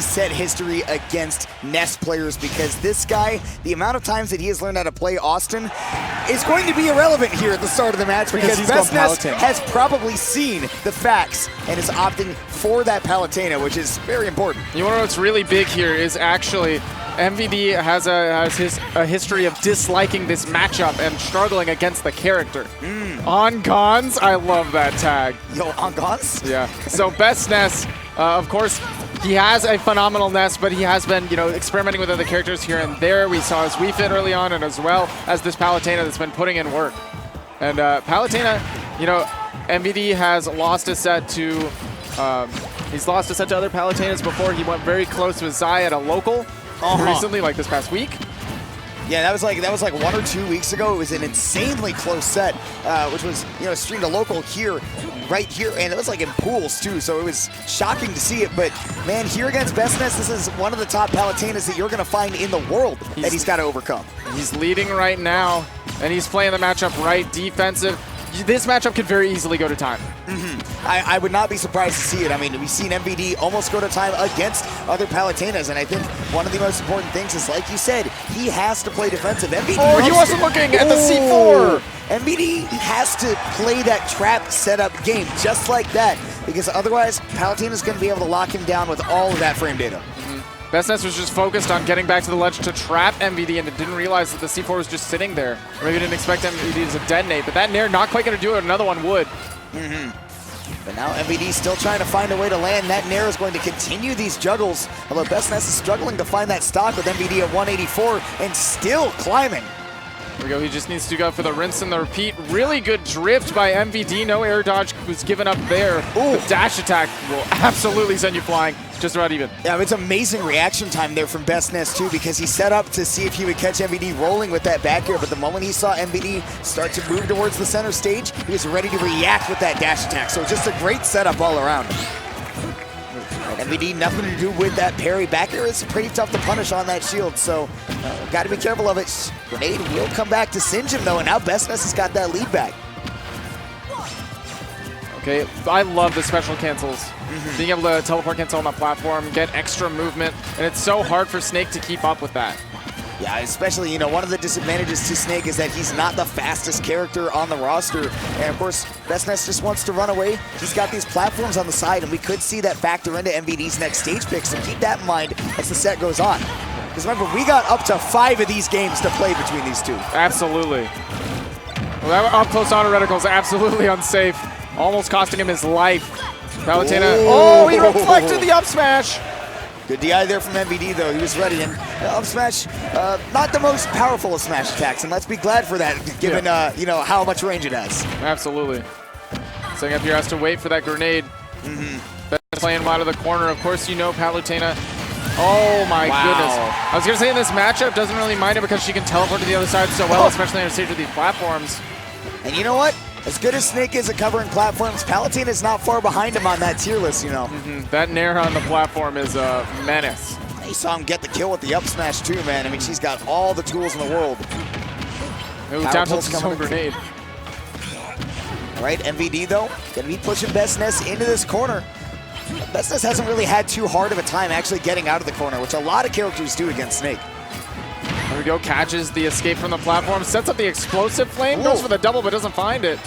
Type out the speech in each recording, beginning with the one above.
MVD's set history against Ness players, because this guy, the amount of times that he has learned how to play Austin is going to be irrelevant here at the start of the match, because Bestness has probably seen the facts and is opting for that Palutena, which is very important. You want to know what's really big here is actually MVD has a history of disliking this matchup and struggling against the character. On Gons, I love that tag. Yo, on Gons? Yeah. So Bestness, of course, he has a phenomenal Ness, but he has been, experimenting with other characters here and there. We saw his Wii Fit early on, and as well as this Palutena that's been putting in work. And Palutena, MVD has lost a set to, he's lost a set to other Palutenas before. He went very close with Zai at a local recently, like this past week. Yeah, that was like 1 or 2 weeks ago. It was an insanely close set, which was streamed a local here, right here, and it was like in pools too. So it was shocking to see it. But man, here against Bestness, this is one of the top Palutenas that you're gonna find in the world that he's got to overcome. He's leading right now, and he's playing the matchup right, defensive. This matchup could very easily go to time. I would not be surprised to see it. I mean, we've seen MVD almost go to time against other Palutenas, and I think one of the most important things is, like you said, he has to play defensive. MVD he wasn't looking at the C4! MVD has to play that trap setup game just like that, because otherwise, Palutena's going to be able to lock him down with all of that frame data. Bestness was just focused on getting back to the ledge to trap MVD, and didn't realize that the C4 was just sitting there. Or maybe didn't expect MVD to detonate, but that Nair not quite going to do it. Another one would. But now MVD still trying to find a way to land. That Nair is going to continue these juggles, although Bestness is struggling to find that stock with MVD at 184 and still climbing. There we go, he just needs to go for the rinse and the repeat. Really good drift by MVD. No air dodge was given up there. The dash attack will absolutely send you flying. Just about even. Yeah, it's amazing reaction time there from Bestness too, because he set up to see if he would catch MVD rolling with that back air, but the moment he saw MVD start to move towards the center stage, he was ready to react with that dash attack. So just a great setup all around. And MVD nothing to do with that parry. Back air is pretty tough to punish on that shield, so got to be careful of it. Grenade will come back to singe him though, and now Bestness has got that lead back. Okay, I love the special cancels. Being able to teleport cancel on the platform, get extra movement, and it's so hard for Snake to keep up with that. Yeah, especially, one of the disadvantages to Snake is that he's not the fastest character on the roster. And of course, Bestness just wants to run away. He's got these platforms on the side, and we could see that factor into MVD's next stage pick, so keep that in mind as the set goes on. Because remember, we got up to 5 of these games to play between these two. Absolutely. Well, that up-close auto reticle is absolutely unsafe. Almost costing him his life. Palutena, he reflected the up smash. Good DI there from MVD though, he was ready. And up smash, not the most powerful of smash attacks, and let's be glad for that, given how much range it has. Absolutely. Setting up here has to wait for that grenade. Playing wide of the corner. Of course, Palutena. Oh my goodness. I was going to say in this matchup, doesn't really mind it because she can teleport to the other side so well, especially on a stage with these platforms. And you know what? As good as Snake is at covering platforms, Palutena is not far behind him on that tier list, That Nair on the platform is a menace. You saw him get the kill with the up smash too, man. I mean, she's got all the tools in the world. Ooh, down tilt's his own grenade. All right, MVD though, gonna be pushing Bestness into this corner. Bestness hasn't really had too hard of a time actually getting out of the corner, which a lot of characters do against Snake. There we go, catches the escape from the platform, sets up the explosive flame, goes for the double but doesn't find it.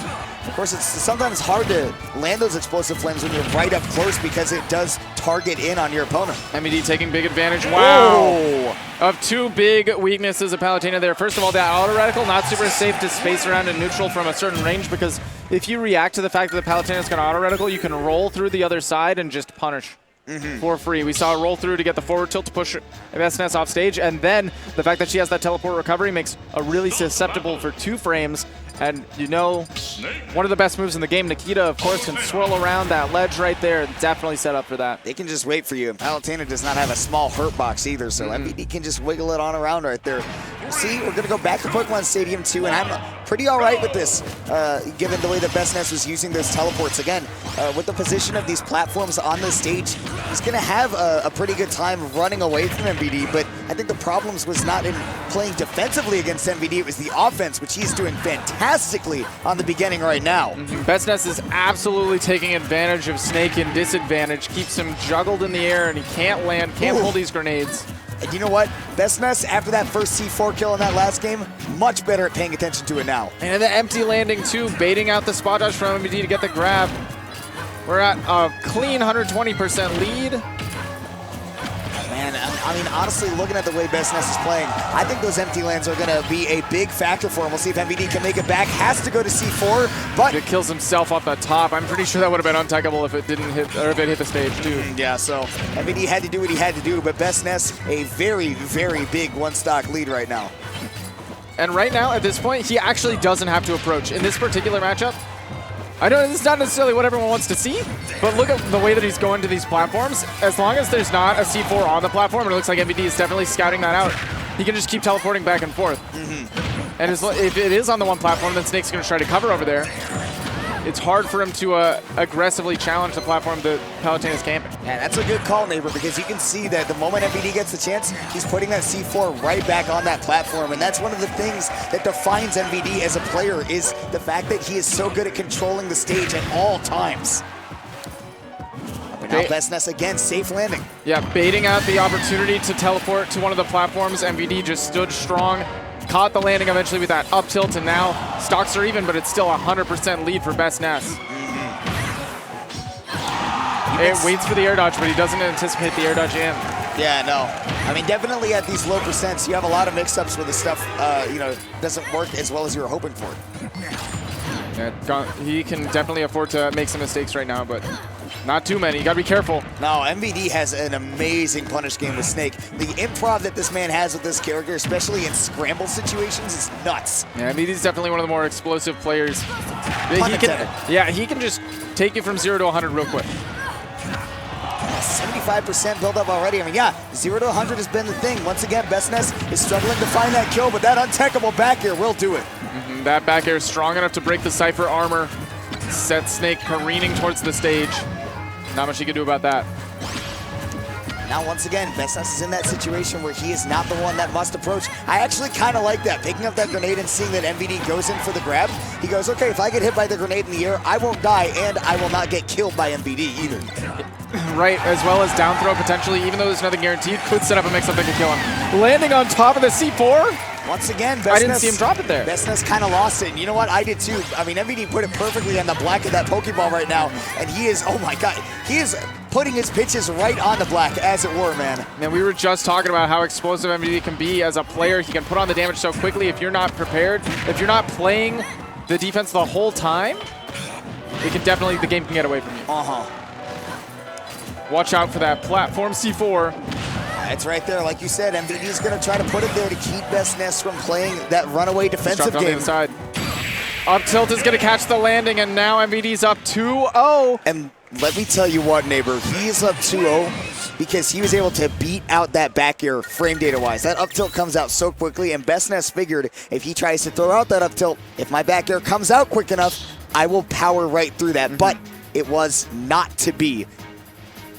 Of course, it's sometimes hard to land those explosive flames when you're right up close because it does target in on your opponent. MVD taking big advantage, wow! Of two big weaknesses of Palutena there. First of all, that auto reticle, not super safe to space around in neutral from a certain range, because if you react to the fact that the Palutena is going to auto reticle, you can roll through the other side and just punish. For free. We saw a roll through to get the forward tilt to push Bestness off stage, and then the fact that she has that teleport recovery makes her really susceptible for 2 frames. And one of the best moves in the game, Nikita, of course, can swirl around that ledge right there. Definitely set up for that. They can just wait for you. And Palutena does not have a small hurt box either, so MVD can just wiggle it on around right there. see, we're going to go back to Pokemon Stadium 2, and I'm pretty all right with this, given the way that Bestness was using those teleports. Again, with the position of these platforms on the stage, he's going to have a pretty good time running away from MVD, but I think the problems was not in playing defensively against MVD, it was the offense, which he's doing fantastically on the beginning right now. Bestness is absolutely taking advantage of Snake in disadvantage, keeps him juggled in the air, and he can't land, can't pull these grenades. And you know what? Bestness, after that first C4 kill in that last game, much better at paying attention to it now. And the empty landing too, baiting out the spot dodge from MVD to get the grab. We're at a clean 120% lead. Man, I mean, honestly, looking at the way Bestness is playing, I think those empty lands are going to be a big factor for him. We'll see if MVD can make it back. Has to go to C4, but it kills himself off the top. I'm pretty sure that would have been untechable if it didn't hit, or if it hit the stage too. Yeah, so MVD had to do what he had to do, but Bestness, a very, very big one-stock lead right now. And right now, at this point, he actually doesn't have to approach. In this particular matchup, I know this is not necessarily what everyone wants to see, but look at the way that he's going to these platforms. As long as there's not a C4 on the platform, and it looks like MVD is definitely scouting that out, he can just keep teleporting back and forth. And if it is on the one platform, then Snake's going to try to cover over there. It's hard for him to aggressively challenge the platform that Palutena is camping. Yeah, that's a good call, neighbor, because you can see that the moment MVD gets the chance, he's putting that C4 right back on that platform, and that's one of the things that defines MVD as a player, is the fact that he is so good at controlling the stage at all times. But now Bestness again, safe landing. Yeah, baiting out the opportunity to teleport to one of the platforms. MVD just stood strong. Caught the landing eventually with that up tilt, and now stocks are even, but it's still a 100% lead for Bestness. It waits for the air dodge, but he doesn't anticipate the air dodge in. Yeah, no. I mean, definitely at these low percents, you have a lot of mix-ups where the stuff, you know, doesn't work as well as you were hoping for. Yeah, he can definitely afford to make some mistakes right now, but not too many. You gotta be careful. No, MVD has an amazing punish game with Snake. The improv that this man has with this character, especially in scramble situations, is nuts. Yeah, MVD's definitely one of the more explosive players. He can just take you from 0 to 100 real quick. 75% build up already. I mean, yeah, 0 to 100 has been the thing. Once again, Bestness is struggling to find that kill, but that untechable back air will do it. That back air is strong enough to break the Cypher armor. Set Snake careening towards the stage. Not much he can do about that. Now, once again, Bestness is in that situation where he is not the one that must approach. I actually kind of like that. Picking up that grenade and seeing that MVD goes in for the grab, he goes, okay, if I get hit by the grenade in the air, I won't die, and I will not get killed by MVD either. Right, as well as down throw potentially, even though there's nothing guaranteed, could set up a mix-up that could kill him. Landing on top of the C4. Once again, Bestness, I didn't see him drop it there. Bestness kind of lost it, and you know what? I did too. I mean, MVD put it perfectly on the black of that Pokeball right now, and he is, oh my God, he is putting his pitches right on the black, as it were, man. And we were just talking about how explosive MVD can be as a player. He can put on the damage so quickly if you're not prepared. If you're not playing the defense the whole time, it can definitely, the game can get away from you. Watch out for that platform C4. It's right there. Like you said, MVD is going to try to put it there to keep Bestness from playing that runaway defensive game. On the side. Up tilt is going to catch the landing, and now MVD's up 2-0. And let me tell you what, neighbor, he is up 2-0 because he was able to beat out that back air frame data-wise. That up tilt comes out so quickly, and Bestness figured if he tries to throw out that up tilt, if my back air comes out quick enough, I will power right through that. But it was not to be.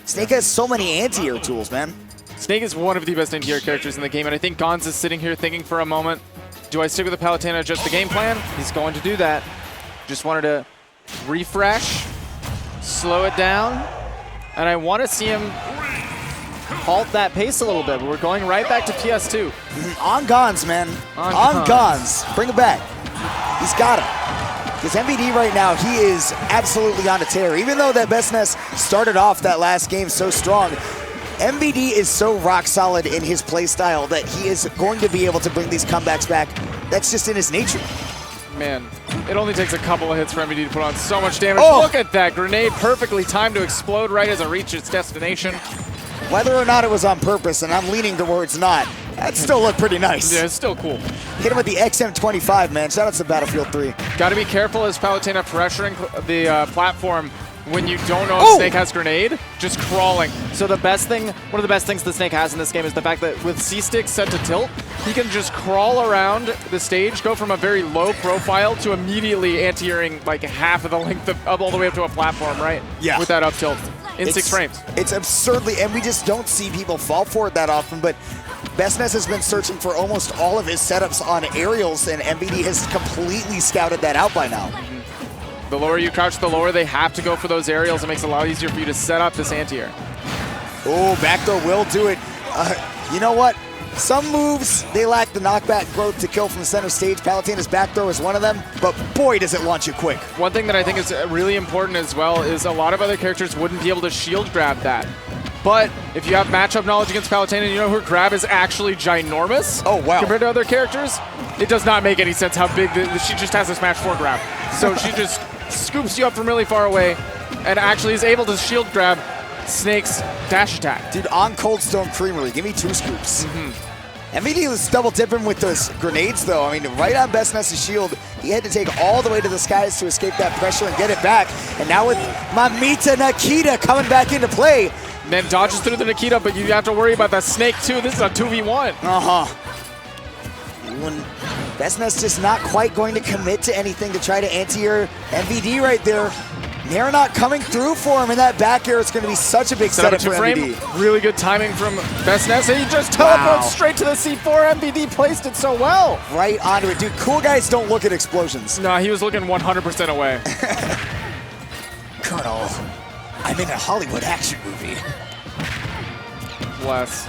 Snake has so many anti-air tools, man. Snake is one of the best anti-air characters in the game, and I think Gonz is sitting here thinking for a moment, do I stick with the Palutena, adjust the game plan? He's going to do that. Just wanted to refresh, slow it down, and I want to see him halt that pace a little bit, but we're going right back to PS2. On Gonz, man. On Gonz. Bring it back. He's got him. Because MVD right now, he is absolutely on a tear. Even though that Bestness started off that last game so strong, MVD is so rock solid in his play style that he is going to be able to bring these comebacks back. That's just in his nature. Man, it only takes a couple of hits for MVD to put on so much damage. Oh. Look at that grenade, perfectly timed to explode right as it reached its destination. Whether or not it was on purpose, and I'm leaning towards not, that still looked pretty nice. Yeah, it's still cool. Hit him with the XM25, man. Shout out to Battlefield 3. Got to be careful as Palutena pressuring the platform. when you don't know if Snake has grenade, just crawling. So the best thing, one of the best things the Snake has in this game is the fact that with C-Stick set to tilt, he can just crawl around the stage, go from a very low profile to immediately anti-airing like half of the length of all the way up to a platform, right? Yeah. With that up tilt in 6 frames. It's absurdly, and we just don't see people fall for it that often, but Bestness has been searching for almost all of his setups on aerials, and MVD has completely scouted that out by now. The lower you crouch, the lower they have to go for those aerials. It makes it a lot easier for you to set up this anti-air. Oh, backdoor will do it. You know what? Some moves, they lack the knockback growth to kill from the center stage. Palutena's back throw is one of them, but boy, does it launch you quick. One thing that I think is really important as well is a lot of other characters wouldn't be able to shield grab that. But if you have matchup knowledge against Palutena, you know her grab is actually ginormous. Oh, wow. Compared to other characters, it does not make any sense how big she just has a smash 4 grab. So she just scoops you up from really far away and actually is able to shield grab Snake's dash attack. Dude, on Cold Stone Creamery, give me 2 scoops. MVD was double dipping with those grenades, though. I mean, right on Bestness' shield, he had to take all the way to the skies to escape that pressure and get it back. And now with Mamita Nikita coming back into play. And then dodges through the Nikita, but you have to worry about the Snake, too. This is a 2v1. When Bestness just not quite going to commit to anything to try to anti-air MVD right there. They're not coming through for him, and that back air is going to be such a big setup for MVD. Really good timing from Bestness, and he just teleports straight to the C4. MVD placed it so well. Right onto it. Dude, cool guys don't look at explosions. No, he was looking 100% away. Colonel, I'm in a Hollywood action movie. Bless.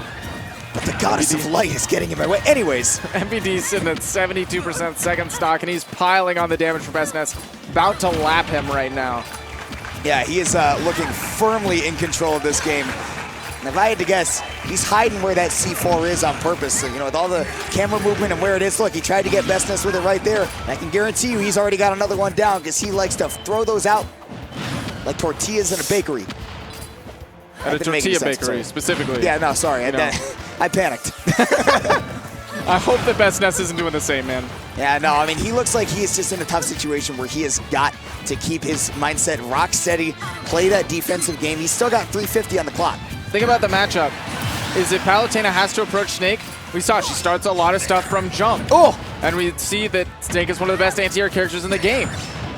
But the goddess of light is getting in my way. Anyways. MVD's sitting at 72% second stock, and he's piling on the damage for Bestness. About to lap him right now. Yeah, he is looking firmly in control of this game. And if I had to guess, he's hiding where that C4 is on purpose. So, you know, with all the camera movement and where it is, look, he tried to get Bestness with it right there. And I can guarantee you he's already got another one down because he likes to throw those out like tortillas in a bakery. At a tortilla bakery, specifically. Yeah, no, sorry. I panicked. I hope that Bestness isn't doing the same, man. Yeah, no, I mean, he looks like he is just in a tough situation where he has got to keep his mindset rock steady, play that defensive game. He's still got 350 on the clock. Think about the matchup. Is if Palutena has to approach Snake, we saw she starts a lot of stuff from jump. Oh! And we see that Snake is one of the best anti-air characters in the game.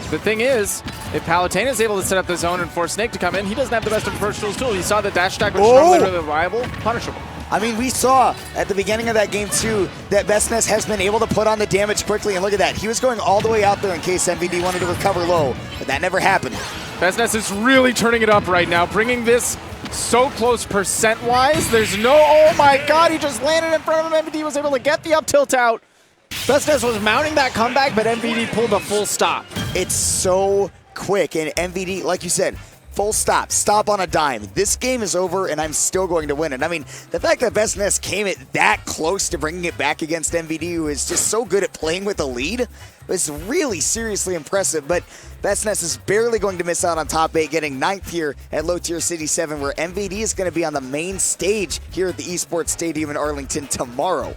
The thing is, if Palutena is able to set up the zone and force Snake to come in, he doesn't have the best approach tools too. You saw the dash attack, which is normally really reliable, punishable. I mean, we saw at the beginning of that game, too, that Bestness has been able to put on the damage quickly, and look at that. He was going all the way out there in case MVD wanted to recover low, but that never happened. Bestness is really turning it up right now, bringing this so close percent-wise. There's no, oh my god, he just landed in front of him. MVD was able to get the up tilt out. Bestness was mounting that comeback, but MVD pulled a full stop. It's so quick, and MVD, like you said, full stop, stop on a dime. This game is over, and I'm still going to win it. I mean, the fact that Bestness came it that close to bringing it back against MVD, who is just so good at playing with a lead, was really seriously impressive. But Bestness is barely going to miss out on top 8, getting 9th here at Low Tier City 7, where MVD is going to be on the main stage here at the Esports Stadium in Arlington tomorrow.